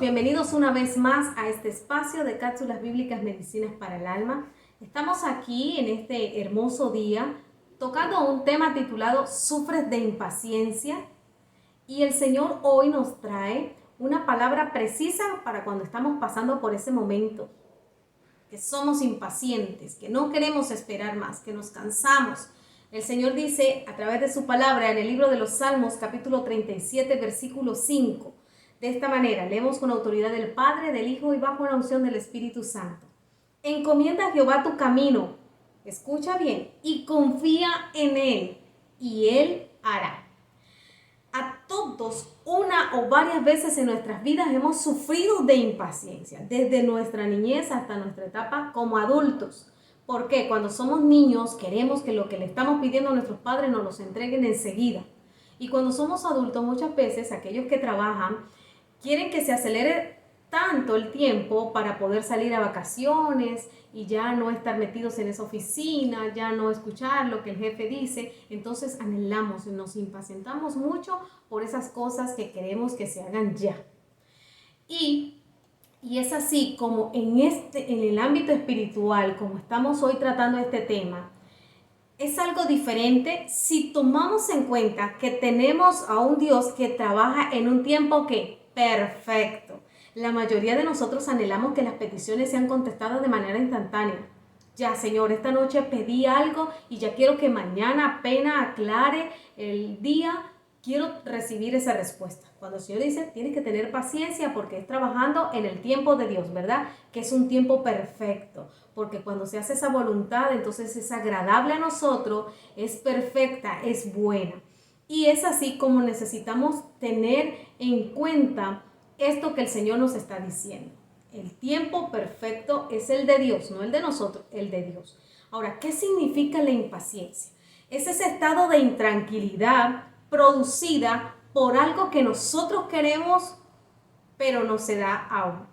bienvenidos una vez más a este espacio de cápsulas bíblicas medicinas para el alma. Estamos aquí en este hermoso día tocando un tema titulado ¿Sufres de impaciencia? Y el Señor hoy nos trae una palabra precisa para cuando estamos pasando por ese momento, que somos impacientes, que no queremos esperar más, que nos cansamos. El Señor dice a través de su palabra en el libro de los Salmos, capítulo 37, versículo 5, de esta manera, leemos con autoridad del Padre, del Hijo y bajo la unción del Espíritu Santo. Encomienda a Jehová tu camino, escucha bien, y confía en Él, y Él hará. A todos, una o varias veces en nuestras vidas hemos sufrido de impaciencia, desde nuestra niñez hasta nuestra etapa como adultos. Porque cuando somos niños queremos que lo que le estamos pidiendo a nuestros padres nos los entreguen enseguida. Y cuando somos adultos, muchas veces aquellos que trabajan quieren que se acelere tanto el tiempo para poder salir a vacaciones y ya no estar metidos en esa oficina, ya no escuchar lo que el jefe dice. Entonces anhelamos y nos impacientamos mucho por esas cosas que queremos que se hagan ya. Y es así como en el ámbito espiritual, como estamos hoy tratando este tema, es algo diferente si tomamos en cuenta que tenemos a un Dios que trabaja en un tiempo que perfecto. La mayoría de nosotros anhelamos que las peticiones sean contestadas de manera instantánea. Ya, Señor, esta noche pedí algo y ya quiero que mañana apenas aclare el día, quiero recibir esa respuesta. Cuando el Señor dice, tienes que tener paciencia porque es trabajando en el tiempo de Dios, ¿verdad? Que es un tiempo perfecto. Porque cuando se hace esa voluntad, entonces es agradable a nosotros, es perfecta, es buena. Y es así como necesitamos tener en cuenta esto que el Señor nos está diciendo. El tiempo perfecto es el de Dios, no el de nosotros, el de Dios. Ahora, ¿qué significa la impaciencia? Es ese estado de intranquilidad producida por algo que nosotros queremos, pero no se da aún.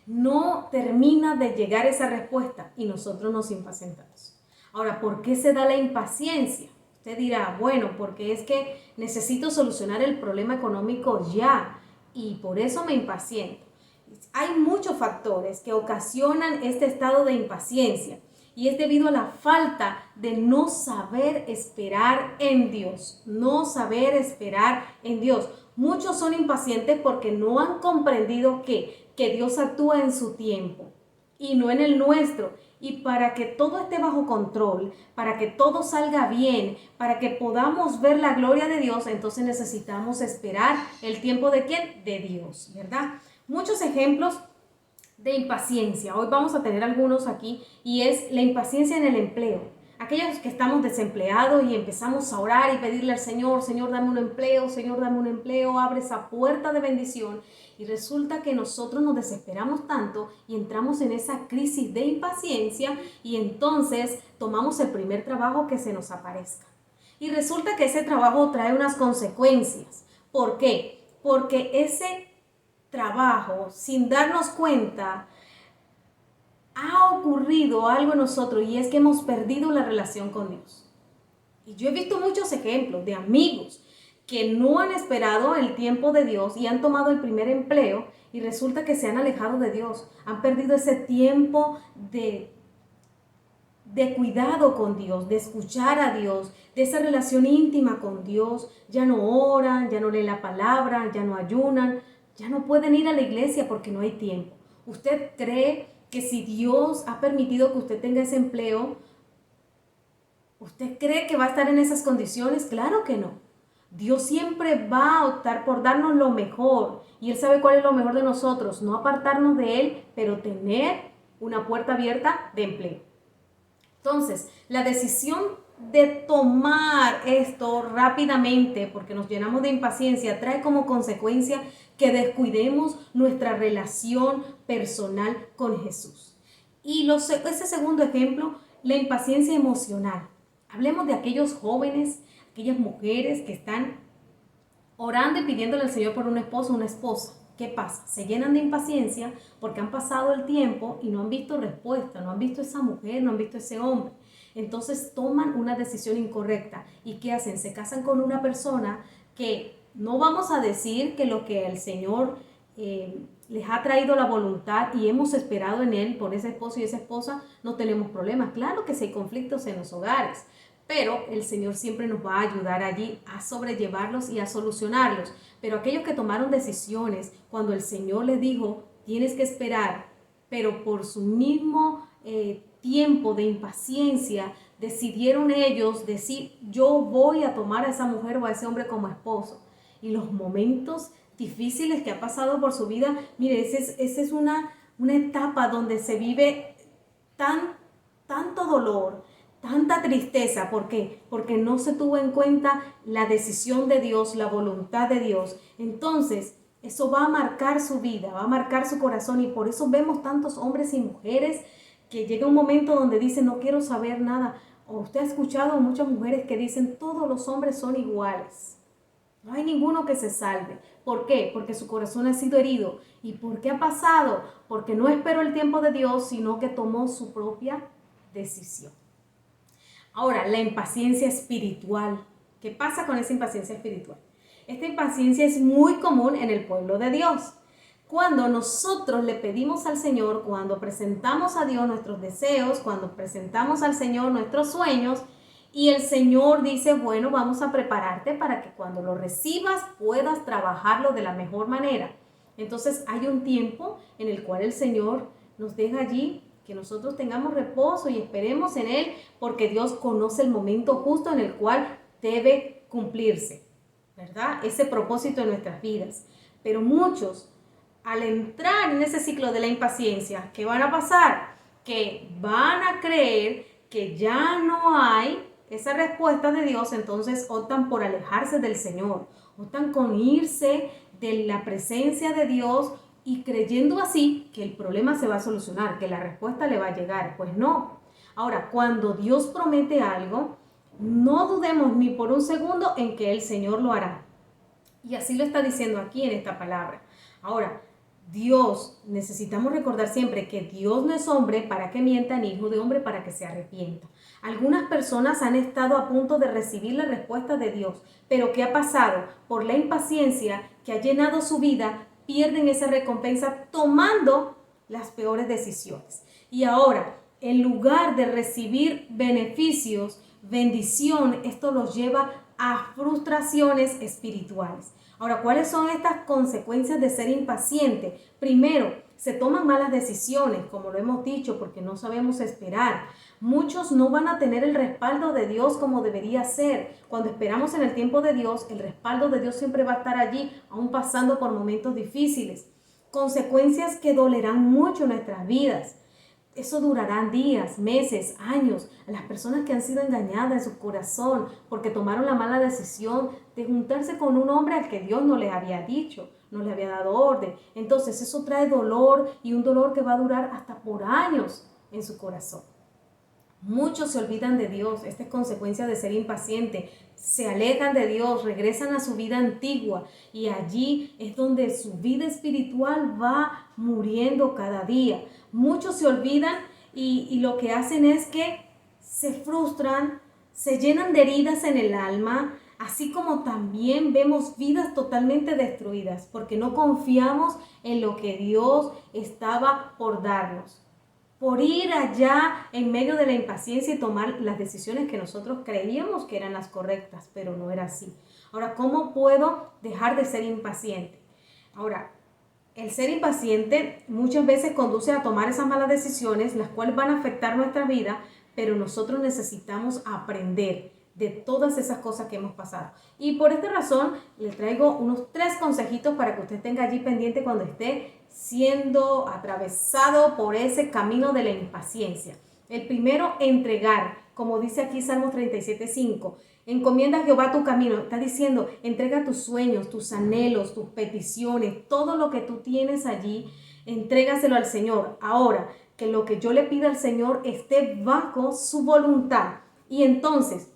No termina de llegar esa respuesta y nosotros nos impacientamos. Ahora, ¿por qué se da la impaciencia? Usted dirá, bueno, porque es que necesito solucionar el problema económico ya y por eso me impaciento. Hay muchos factores que ocasionan este estado de impaciencia y es debido a la falta de no saber esperar en Dios, no saber esperar en Dios. Muchos son impacientes porque no han comprendido que Dios actúa en su tiempo y no en el nuestro. Y para que todo esté bajo control, para que todo salga bien, para que podamos ver la gloria de Dios, entonces necesitamos esperar el tiempo de ¿quién? De Dios, ¿verdad? Muchos ejemplos de impaciencia. Hoy vamos a tener algunos aquí y es la impaciencia en el empleo. Aquellos que estamos desempleados y empezamos a orar y pedirle al Señor, Señor, dame un empleo, Señor, dame un empleo, abre esa puerta de bendición. Y resulta que nosotros nos desesperamos tanto y entramos en esa crisis de impaciencia y entonces tomamos el primer trabajo que se nos aparezca. Y resulta que ese trabajo trae unas consecuencias. ¿Por qué? Porque ese trabajo, sin darnos cuenta, ha ocurrido algo en nosotros y es que hemos perdido la relación con Dios. Y yo he visto muchos ejemplos de amigos que no han esperado el tiempo de Dios y han tomado el primer empleo y resulta que se han alejado de Dios, han perdido ese tiempo de cuidado con Dios, de escuchar a Dios, de esa relación íntima con Dios. Ya no oran, ya no leen la palabra, ya no ayunan, ya no pueden ir a la iglesia porque no hay tiempo. ¿Usted cree que si Dios ha permitido que usted tenga ese empleo, usted cree que va a estar en esas condiciones? Claro que no. Dios siempre va a optar por darnos lo mejor y Él sabe cuál es lo mejor de nosotros, no apartarnos de Él, pero tener una puerta abierta de empleo. Entonces, la decisión de tomar esto rápidamente, porque nos llenamos de impaciencia, trae como consecuencia que descuidemos nuestra relación personal con Jesús. Y ese segundo ejemplo, la impaciencia emocional. Hablemos de aquellos jóvenes, aquellas mujeres que están orando y pidiéndole al Señor por un esposo o una esposa. ¿Qué pasa? Se llenan de impaciencia porque han pasado el tiempo y no han visto respuesta, no han visto esa mujer, no han visto ese hombre. Entonces toman una decisión incorrecta. ¿Y qué hacen? Se casan con una persona que no vamos a decir que lo que el Señor les ha traído la voluntad y hemos esperado en Él por ese esposo y esa esposa, no tenemos problemas. Claro que sí hay conflictos en los hogares, pero el Señor siempre nos va a ayudar allí a sobrellevarlos y a solucionarlos. Pero aquellos que tomaron decisiones cuando el Señor les dijo, tienes que esperar, pero por su mismo tiempo de impaciencia, decidieron ellos decir, yo voy a tomar a esa mujer o a ese hombre como esposo. Y los momentos difíciles que ha pasado por su vida, mire, esa es una etapa donde se vive tanto dolor, tanta tristeza. ¿Por qué? Porque no se tuvo en cuenta la decisión de Dios, la voluntad de Dios. Entonces, eso va a marcar su vida, va a marcar su corazón, y por eso vemos tantos hombres y mujeres que llega un momento donde dicen, no quiero saber nada. O usted ha escuchado a muchas mujeres que dicen, todos los hombres son iguales. No hay ninguno que se salve. ¿Por qué? Porque su corazón ha sido herido. ¿Y por qué ha pasado? Porque no esperó el tiempo de Dios, sino que tomó su propia decisión. Ahora, la impaciencia espiritual. ¿Qué pasa con esa impaciencia espiritual? Esta impaciencia es muy común en el pueblo de Dios. Cuando nosotros le pedimos al Señor, cuando presentamos a Dios nuestros deseos, cuando presentamos al Señor nuestros sueños, y el Señor dice, bueno, vamos a prepararte para que cuando lo recibas puedas trabajarlo de la mejor manera. Entonces hay un tiempo en el cual el Señor nos deja allí, que nosotros tengamos reposo y esperemos en Él, porque Dios conoce el momento justo en el cual debe cumplirse, ¿verdad? Ese propósito en nuestras vidas. Pero muchos, al entrar en ese ciclo de la impaciencia, ¿qué van a pasar? Que van a creer que ya no hay esa respuesta de Dios, entonces optan por alejarse del Señor, optan con irse de la presencia de Dios y creyendo así que el problema se va a solucionar, que la respuesta le va a llegar. Pues no. Ahora, cuando Dios promete algo, no dudemos ni por un segundo en que el Señor lo hará. Y así lo está diciendo aquí en esta palabra. Ahora, Dios, necesitamos recordar siempre que Dios no es hombre para que mienta, ni hijo de hombre para que se arrepienta. Algunas personas han estado a punto de recibir la respuesta de Dios, pero ¿qué ha pasado? Por la impaciencia que ha llenado su vida, pierden esa recompensa tomando las peores decisiones. Y ahora, en lugar de recibir beneficios, bendición, esto los lleva a frustraciones espirituales. Ahora, ¿cuáles son estas consecuencias de ser impaciente? Primero, se toman malas decisiones, como lo hemos dicho, porque no sabemos esperar. Muchos no van a tener el respaldo de Dios como debería ser. Cuando esperamos en el tiempo de Dios, el respaldo de Dios siempre va a estar allí, aún pasando por momentos difíciles. Consecuencias que dolerán mucho en nuestras vidas. Eso durará días, meses, años. A las personas que han sido engañadas en su corazón porque tomaron la mala decisión de juntarse con un hombre al que Dios no les había dicho, no le había dado orden. Entonces eso trae dolor, y un dolor que va a durar hasta por años en su corazón. Muchos se olvidan de Dios. Esta es consecuencia de ser impaciente. Se alejan de Dios, regresan a su vida antigua, y allí es donde su vida espiritual va muriendo cada día. Muchos se olvidan y lo que hacen es que se frustran, se llenan de heridas en el alma, así como también vemos vidas totalmente destruidas porque no confiamos en lo que Dios estaba por darnos. Por ir allá en medio de la impaciencia y tomar las decisiones que nosotros creíamos que eran las correctas, pero no era así. Ahora, ¿cómo puedo dejar de ser impaciente? Ahora, el ser impaciente muchas veces conduce a tomar esas malas decisiones, las cuales van a afectar nuestra vida, pero nosotros necesitamos aprender de todas esas cosas que hemos pasado. Y por esta razón, le traigo unos 3 consejitos para que usted tenga allí pendiente cuando esté siendo atravesado por ese camino de la impaciencia. El primero, entregar, como dice aquí Salmos 37:5. Encomienda a Jehová tu camino. Está diciendo, entrega tus sueños, tus anhelos, tus peticiones, todo lo que tú tienes allí, entrégaselo al Señor. Ahora, que lo que yo le pida al Señor esté bajo su voluntad. Y entonces,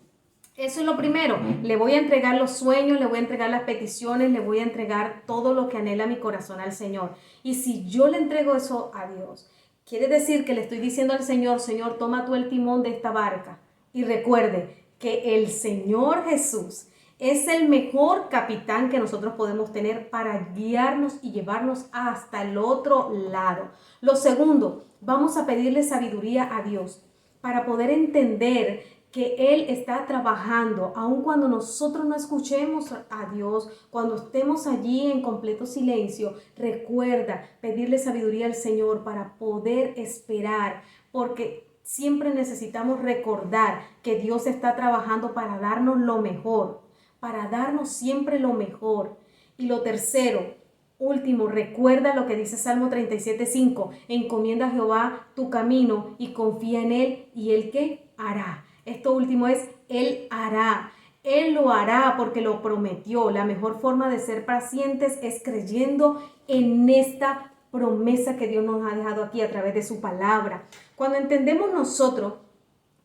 eso es lo primero. Le voy a entregar los sueños, le voy a entregar las peticiones, le voy a entregar todo lo que anhela mi corazón al Señor. Y si yo le entrego eso a Dios, quiere decir que le estoy diciendo al Señor, Señor, toma tú el timón de esta barca. Y recuerde que el Señor Jesús Es el mejor capitán que nosotros podemos tener para guiarnos y llevarnos hasta el otro lado. Lo segundo, vamos a pedirle sabiduría a Dios para poder entender que Él está trabajando, aun cuando nosotros no escuchemos a Dios, cuando estemos allí en completo silencio. Recuerda pedirle sabiduría al Señor para poder esperar, porque siempre necesitamos recordar que Dios está trabajando para darnos lo mejor, para darnos siempre lo mejor. Y lo tercero, último, recuerda lo que dice Salmo 37:5, encomienda a Jehová tu camino y confía en Él, y Él ¿qué hará? Esto último es, Él hará. Él lo hará porque lo prometió. La mejor forma de ser pacientes es creyendo en esta promesa que Dios nos ha dejado aquí a través de su palabra. Cuando entendemos nosotros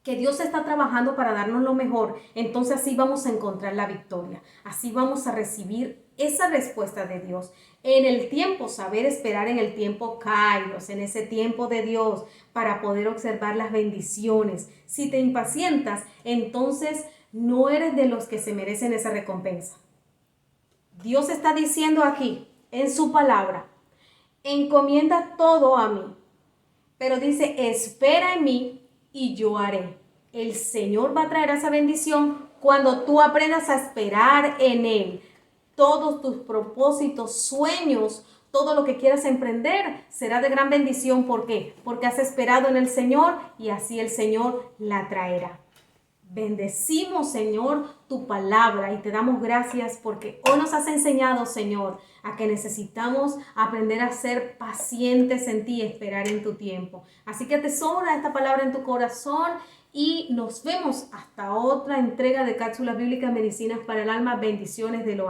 que Dios está trabajando para darnos lo mejor, entonces así vamos a encontrar la victoria. Así vamos a recibir esa respuesta de Dios. En el tiempo, saber esperar en el tiempo Kairos, en ese tiempo de Dios, para poder observar las bendiciones. Si te impacientas, entonces no eres de los que se merecen esa recompensa. Dios está diciendo aquí, en su palabra, encomienda todo a mí. Pero dice, espera en mí y yo haré. El Señor va a traer esa bendición cuando tú aprendas a esperar en Él. Todos tus propósitos, sueños, todo lo que quieras emprender será de gran bendición. ¿Por qué? Porque has esperado en el Señor y así el Señor la traerá. Bendecimos, Señor, tu palabra y te damos gracias porque hoy nos has enseñado, Señor, a que necesitamos aprender a ser pacientes en ti y esperar en tu tiempo. Así que atesora esta palabra en tu corazón y nos vemos hasta otra entrega de Cápsulas Bíblicas Medicinas para el Alma. Bendiciones de lo alto.